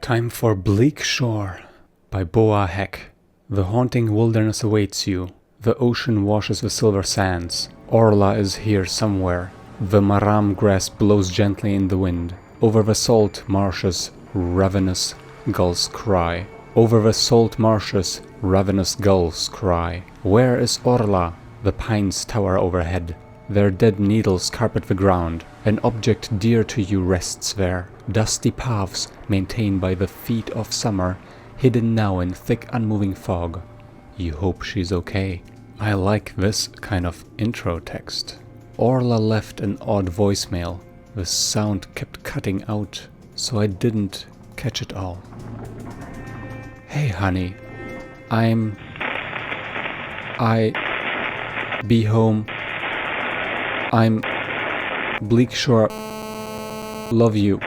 Time for Bleak Shore by Boa Heck. The haunting wilderness awaits you. The ocean washes the silver sands. Orla is here somewhere. The marram grass blows gently in the wind. Over the salt marshes, ravenous gulls cry. Over the salt marshes, ravenous gulls cry. Where is Orla? The pines tower overhead. Their dead needles carpet the ground. An object dear to you rests there. Dusty paths maintained by the feet of summer, hidden now in thick unmoving fog. You hope she's okay. I like this kind of intro text. Orla left an odd voicemail. The sound kept cutting out, so I didn't catch it all. Hey honey, be home. I'm Bleakshore. Love you.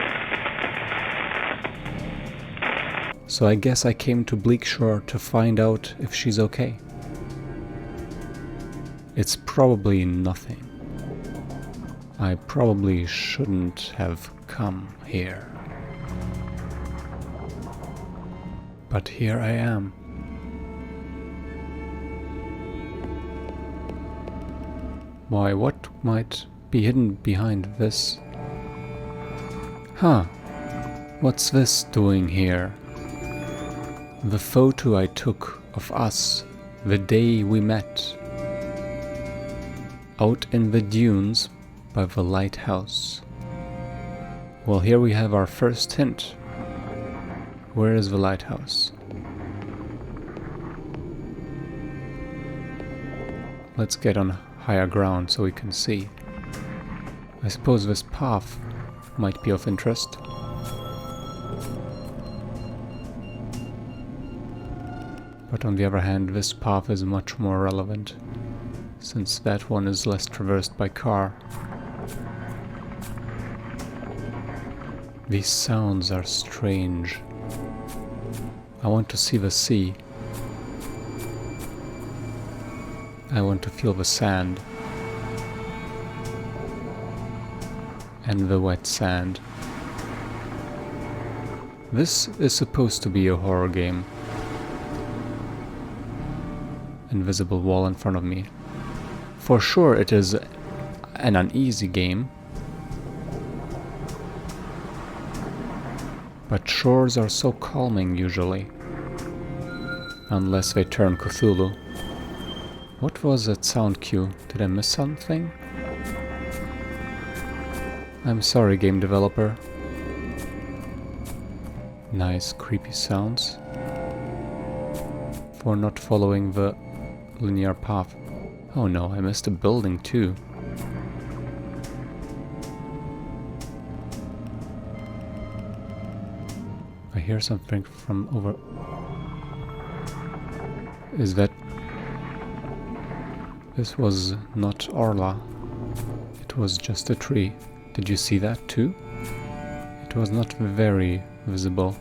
So I guess I came to Bleakshore to find out if she's okay. It's probably nothing. I probably shouldn't have come here. But here I am. Why, what might be hidden behind this? Huh, what's this doing here? The photo I took of us the day we met. Out in the dunes by the lighthouse. Well, here we have our first hint. Where is the lighthouse? Let's get on higher ground so we can see. I suppose this path might be of interest. But on the other hand, this path is much more relevant, since that one is less traversed by car. These sounds are strange. I want to see the sea. I want to feel the sand. And the wet sand. This is supposed to be a horror game. Invisible wall in front of me. For sure it is an uneasy game. But shores are so calming usually. Unless they turn Cthulhu. What was that sound cue? Did I miss something? I'm sorry, game developer. Nice creepy sounds. For not following the linear path. Oh no, I missed a building too. I hear something from over... Is that... This was not Orla. It was just a tree. Did you see that too? It was not very visible.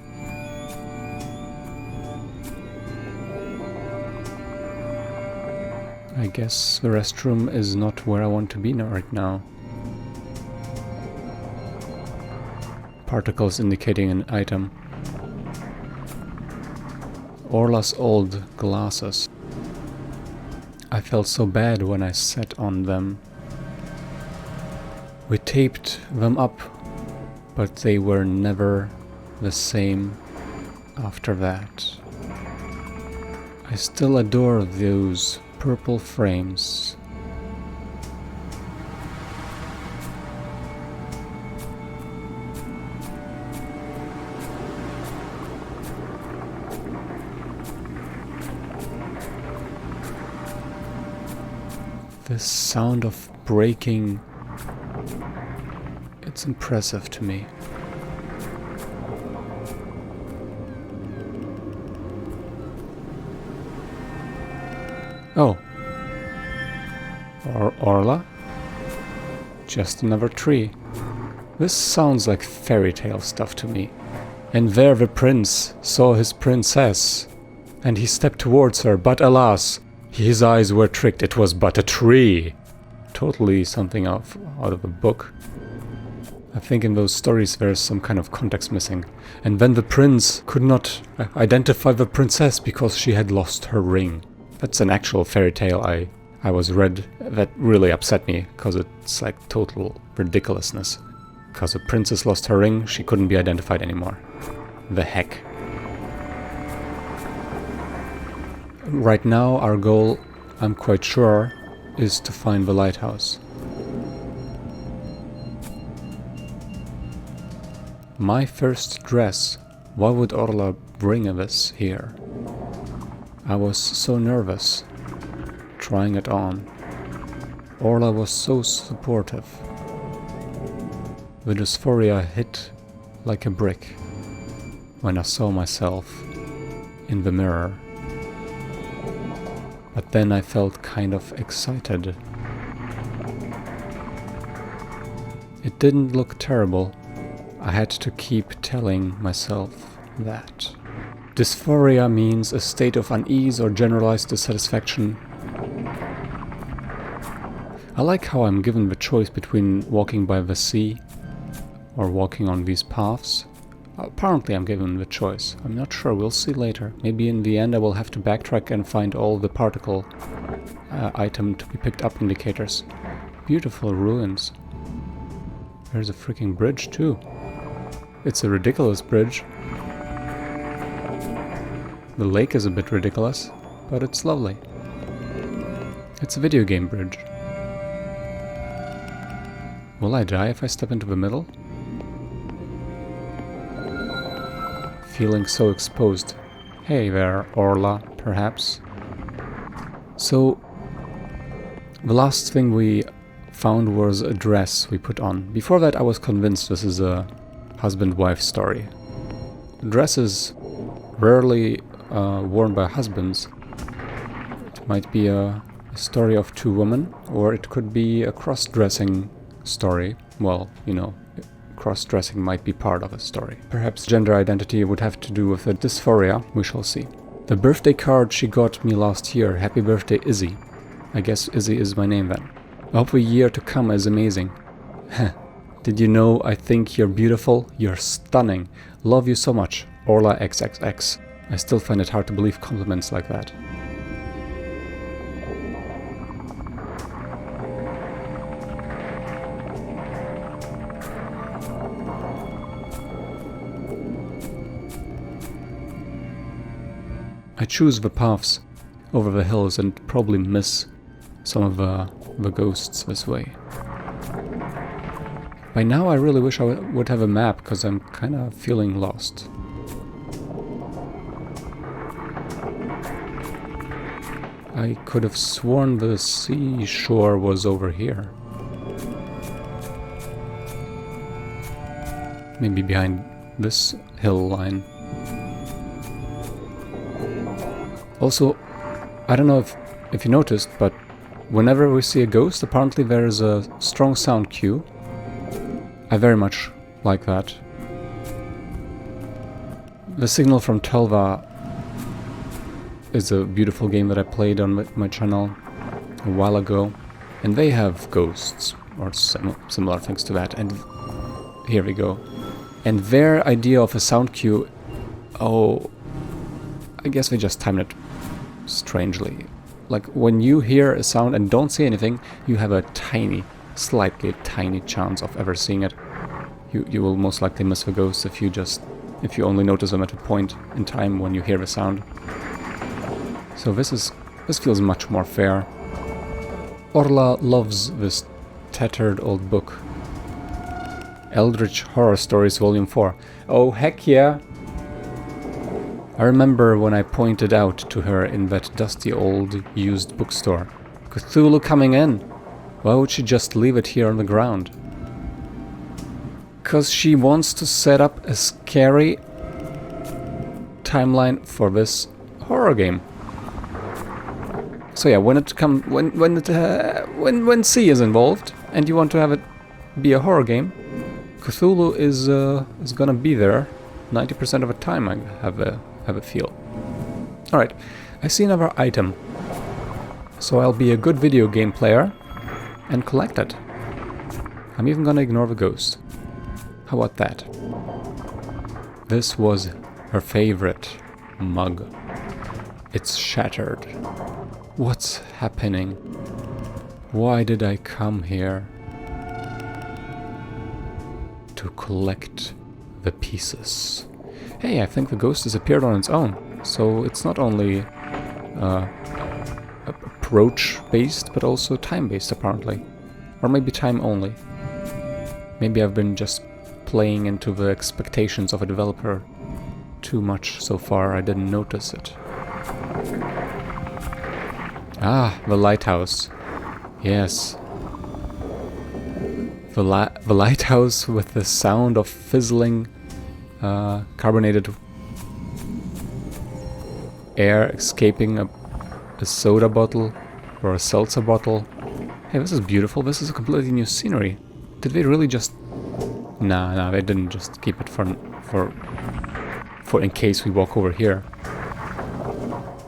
I guess the restroom is not where I want to be right now. Particles indicating an item. Orla's old glasses. I felt so bad when I sat on them. We taped them up, but they were never the same after that. I still adore those purple frames. This sound of breaking, it's impressive to me. Oh. Orla? Just another tree. This sounds like fairy tale stuff to me. And there the prince saw his princess, and he stepped towards her, but alas, his eyes were tricked, it was but a tree. Totally something out of a book. I think in those stories there's some kind of context missing. And then the prince could not identify the princess because she had lost her ring. That's an actual fairy tale I was read that really upset me, because it's like total ridiculousness. Because the princess lost her ring, she couldn't be identified anymore. The heck. Right now our goal, I'm quite sure, is to find the lighthouse. My first dress. Why would Orla bring this here? I was so nervous trying it on. Orla was so supportive. The dysphoria hit like a brick when I saw myself in the mirror. But then I felt kind of excited. It didn't look terrible. I had to keep telling myself that. Dysphoria means a state of unease or generalized dissatisfaction. I like how I'm given the choice between walking by the sea or walking on these paths. Apparently I'm given the choice. I'm not sure, we'll see later. Maybe in the end I will have to backtrack and find all the particle item to be picked up indicators. Beautiful ruins. There's a freaking bridge too. It's a ridiculous bridge. The lake is a bit ridiculous, but it's lovely. It's a video game bridge. Will I die if I step into the middle? Feeling so exposed. Hey there, Orla, perhaps. So, the last thing we found was a dress we put on. Before that I was convinced this is a husband-wife story. Dresses rarely worn by husbands. It might be a story of two women, or it could be a cross-dressing story. Well, you know, cross-dressing might be part of a story. Perhaps gender identity would have to do with the dysphoria, we shall see. The birthday card she got me last year, happy birthday Izzy. I guess Izzy is my name then. I hope the year to come is amazing. Did you know I think you're beautiful? You're stunning. Love you so much. Orla XXX. I still find it hard to believe compliments like that. I choose the paths over the hills and probably miss some of the ghosts this way. By now I really wish I would have a map, because I'm kind of feeling lost. I could have sworn the seashore was over here. Maybe behind this hill line. Also, I don't know if you noticed, but whenever we see a ghost, apparently there is a strong sound cue. I very much like that. The Signal from Telva is a beautiful game that I played on my channel a while ago, and they have ghosts, or similar things to that, and here we go. And their idea of a sound cue, oh, I guess they just timed it strangely. Like, when you hear a sound and don't see anything, you have a slightly tiny chance of ever seeing it. You will most likely miss the ghosts if you only notice them at a point in time when you hear the sound. So this feels much more fair. Orla loves this tattered old book. Eldritch Horror Stories Volume 4. Oh heck yeah! I remember when I pointed out to her in that dusty old used bookstore. Cthulhu coming in! Why would she just leave it here on the ground? 'Cause she wants to set up a scary timeline for this horror game. So yeah, when C is involved and you want to have it be a horror game, Cthulhu is gonna be there 90% of the time. I have a feel. All right, I see another item, so I'll be a good video game player and collect it. I'm even gonna ignore the ghost. How about that? This was her favorite mug. It's shattered. What's happening? Why did I come here? To collect the pieces. Hey, I think the ghost has appeared on its own. So it's not only approach-based, but also time-based, apparently. Or maybe time only. Maybe I've been just playing into the expectations of a developer too much so far, I didn't notice it. Ah, the lighthouse. Yes. The lighthouse with the sound of fizzling carbonated air escaping a soda bottle or a seltzer bottle. Hey, this is beautiful. This is a completely new scenery. Did they really just... Nah, they didn't just keep it for in case we walk over here.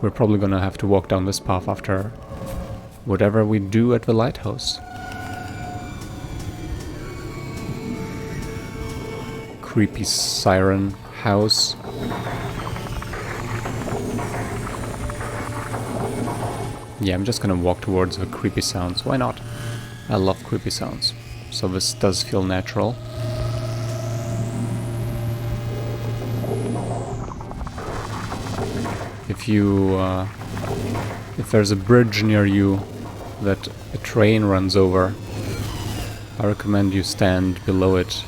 We're probably gonna have to walk down this path after whatever we do at the lighthouse. Creepy siren house. Yeah, I'm just gonna walk towards the creepy sounds. Why not? I love creepy sounds. So this does feel natural. If there's a bridge near you that a train runs over, I recommend you stand below it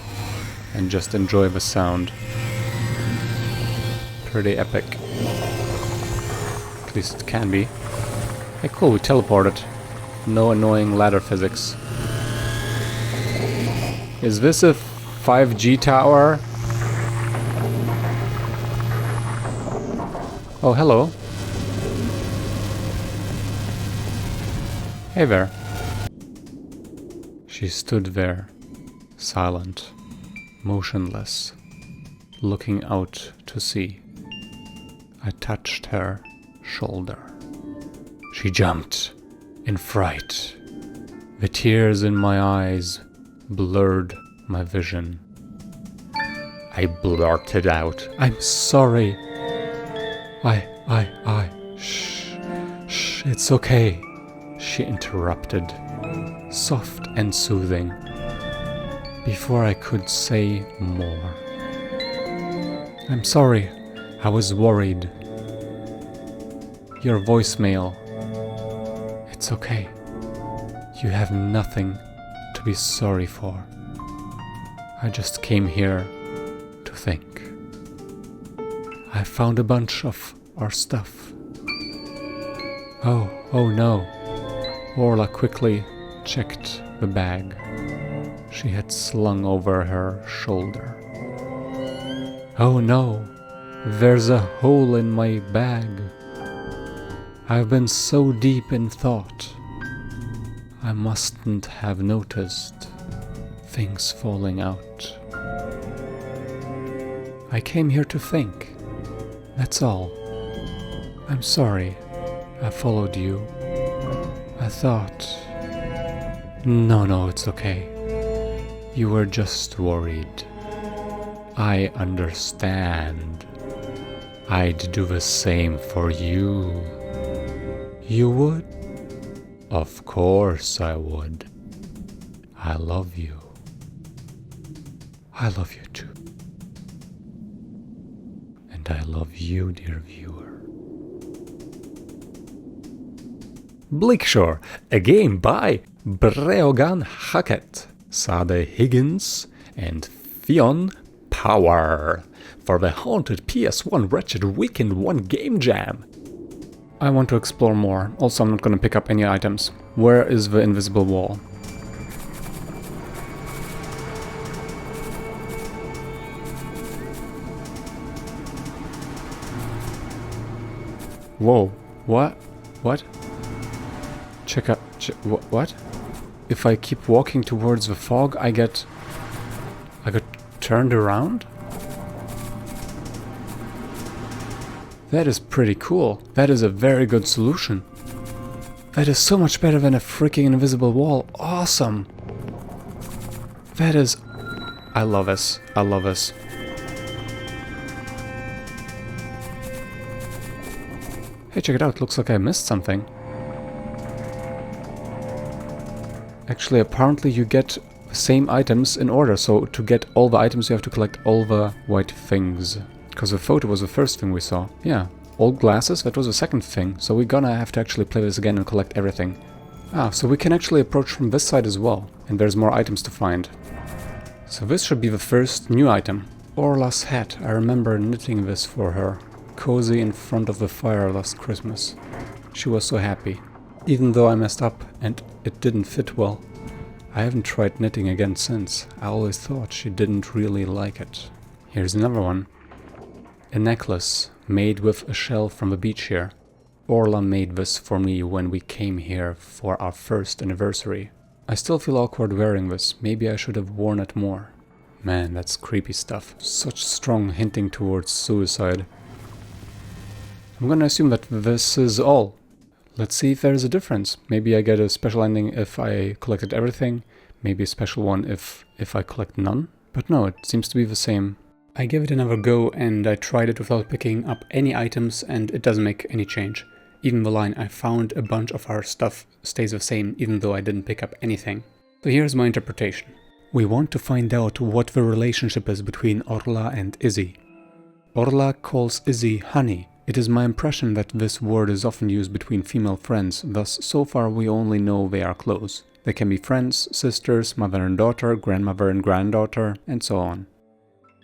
and just enjoy the sound. Pretty epic. At least it can be. Hey, cool, we teleported. No annoying ladder physics. Is this a 5G tower? Oh, hello. Hey there. She stood there, silent, motionless, looking out to sea. I touched her shoulder. She jumped in fright. The tears in my eyes blurred my vision. I blurted out, "I'm sorry. Shh, it's okay," she interrupted, soft and soothing, before I could say more. "I'm sorry, I was worried. Your voicemail. It's okay. You have nothing to be sorry for. I just came here to think. I found a bunch of our stuff." Oh no. Orla quickly checked the bag she had slung over her shoulder. "Oh no, there's a hole in my bag. I've been so deep in thought. I mustn't have noticed things falling out. I came here to think. That's all. I'm sorry I followed you. I thought... No, it's okay. You were just worried. I understand. I'd do the same for you." "You would?" "Of course I would. I love you." "I love you too. And I love you, dear viewer." Bleakshore, a game by Breogan Hackett, Sade Higgins, and Theon Power for the haunted PS1 Wretched Weekend 1 Game Jam. I want to explore more. Also, I'm not going to pick up any items. Where is the invisible wall? Whoa. What? Check out... what? If I keep walking towards the fog, I get turned around? That is pretty cool. That is a very good solution. That is so much better than a freaking invisible wall. Awesome. That is I love this. I love this. Hey, check it out. Looks like I missed something. Actually, apparently you get the same items in order. So to get all the items, you have to collect all the white things. Because the photo was the first thing we saw. Yeah. Old glasses, that was the second thing. So we're gonna have to actually play this again and collect everything. Ah, so we can actually approach from this side as well. And there's more items to find. So this should be the first new item. Orla's hat. I remember knitting this for her. Cozy in front of the fire last Christmas. She was so happy. Even though I messed up and it didn't fit well. I haven't tried knitting again since. I always thought she didn't really like it. Here's another one. A necklace made with a shell from the beach here. Orla made this for me when we came here for our first anniversary. I still feel awkward wearing this. Maybe I should have worn it more. Man, that's creepy stuff. Such strong hinting towards suicide. I'm gonna assume that this is all. Let's see if there's a difference. Maybe I get a special ending if I collected everything. Maybe a special one if I collect none. But no, it seems to be the same. I gave it another go and I tried it without picking up any items and it doesn't make any change. Even the line "I found a bunch of our stuff" stays the same even though I didn't pick up anything. So here's my interpretation. We want to find out what the relationship is between Orla and Izzy. Orla calls Izzy honey. It is my impression that this word is often used between female friends, thus so far we only know they are close. They can be friends, sisters, mother and daughter, grandmother and granddaughter, and so on.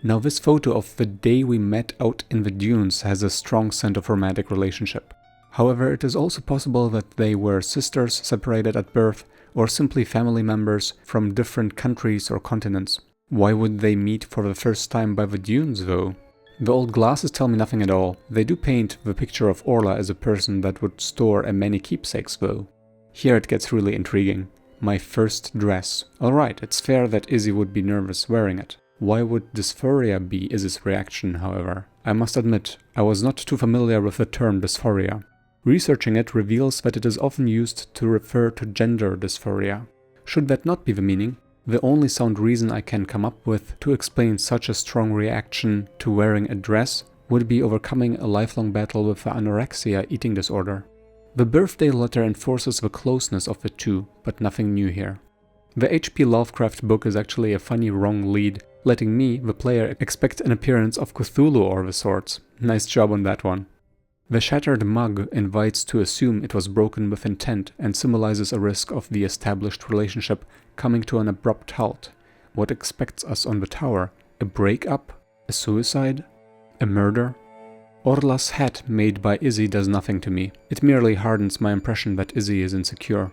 Now this photo of the day we met out in the dunes has a strong scent of romantic relationship. However, it is also possible that they were sisters separated at birth, or simply family members from different countries or continents. Why would they meet for the first time by the dunes though? The old glasses tell me nothing at all. They do paint the picture of Orla as a person that would store a many keepsakes though. Here it gets really intriguing. My first dress. Alright, it's fair that Izzy would be nervous wearing it. Why would dysphoria be Izzy's reaction, however? I must admit, I was not too familiar with the term dysphoria. Researching it reveals that it is often used to refer to gender dysphoria. Should that not be the meaning? The only sound reason I can come up with to explain such a strong reaction to wearing a dress would be overcoming a lifelong battle with the anorexia eating disorder. The birthday letter enforces the closeness of the two, but nothing new here. The H.P. Lovecraft book is actually a funny wrong lead, letting me, the player, expect an appearance of Cthulhu or the sorts. Nice job on that one. The shattered mug invites to assume it was broken with intent and symbolizes a risk of the established relationship coming to an abrupt halt. What expects us on the tower? A breakup? A suicide? A murder? Orla's hat made by Izzy does nothing to me. It merely hardens my impression that Izzy is insecure.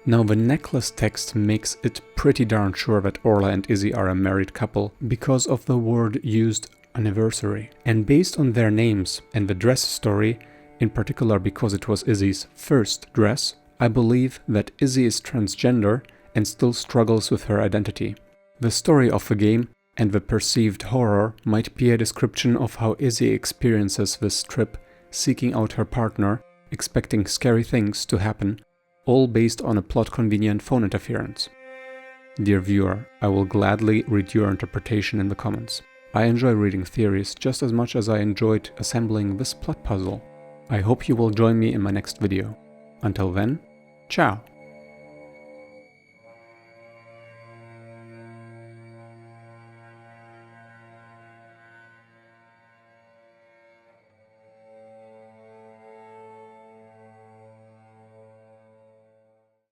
Now the necklace text makes it pretty darn sure that Orla and Izzy are a married couple because of the word used anniversary. And based on their names and the dress story, in particular because it was Izzy's first dress, I believe that Izzy is transgender and still struggles with her identity. The story of the game and the perceived horror might be a description of how Izzy experiences this trip, seeking out her partner, expecting scary things to happen, all based on a plot-convenient phone interference. Dear viewer, I will gladly read your interpretation in the comments. I enjoy reading theories just as much as I enjoyed assembling this plot puzzle. I hope you will join me in my next video. Until then, ciao!